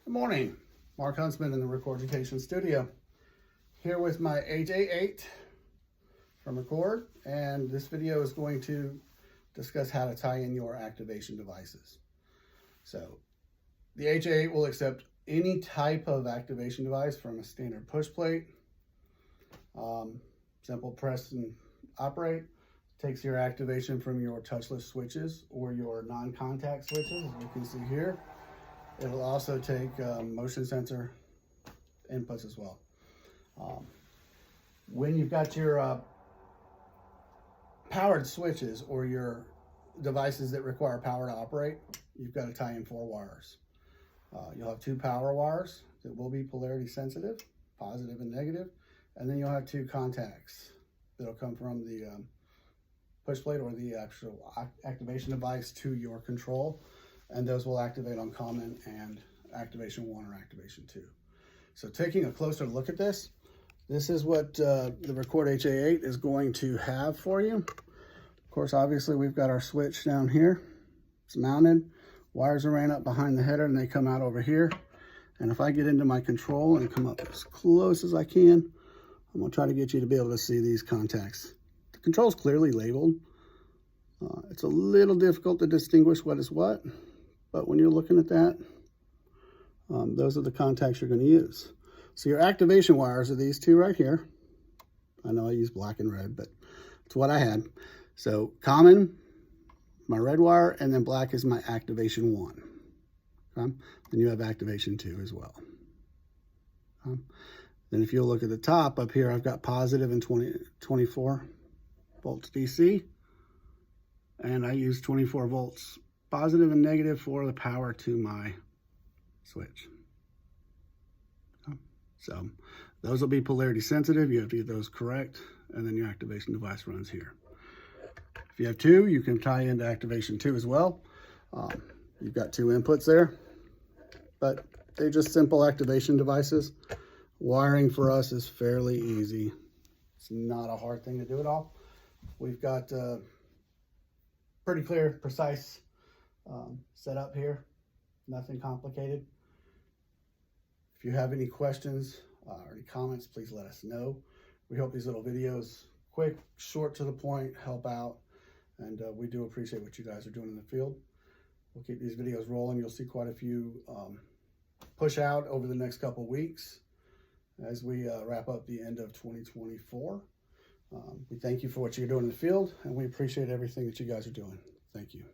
Good morning, Mark Huntsman in the Record Education Studio. Here with my HA8 from Record, and this video is going to discuss how to tie in your activation devices. So the HA8 will accept any type of activation device from a standard push plate, simple press and operate. Takes your activation from your touchless switches or your non-contact switches, as you can see here. It'll also take motion sensor inputs as well. When you've got your powered switches or your devices that require power to operate, you've got to tie in 4 wires. You'll have 2 power wires that will be polarity sensitive, positive and negative, and then you'll have 2 contacts that'll come from the push plate or the actual activation device to your control, and those will activate on common and activation 1 or activation 2. So taking a closer look at this, this is what the Record HA8 is going to have for you. Of course, obviously we've got our switch down here. It's mounted. Wires are ran up behind the header and they come out over here. And if I get into my control and come up as close as I can, I'm going to try to get you to be able to see these contacts. The control's clearly labeled. It's a little difficult to distinguish what is what, but when you're looking at that, those are the contacts you're going to use. So your activation wires are these 2 right here. I know I use black and red, but it's what I had. So common, my red wire, and then black is my activation 1. Okay? Then you have activation 2 as well. Okay? Then if you look at the top up here, I've got positive and 24 volts DC. And I use 24 volts positive and negative for the power to my switch. Okay. So those will be polarity sensitive. You have to get those correct, and then your activation device runs here. If you have 2, you can tie into activation 2 as well. You've got 2 inputs there, but they're just simple activation devices. Wiring for us is fairly easy. It's not a hard thing to do at all. We've got pretty clear, precise setup here. Nothing complicated. If you have any questions or any comments, please let us know. We hope these little videos, quick, short to the point, help out. And we do appreciate what you guys are doing in the field. We'll keep these videos rolling. You'll see quite a few push out over the next couple weeks as we wrap up the end of 2024. We thank you for what you're doing in the field, and we appreciate everything that you guys are doing. Thank you.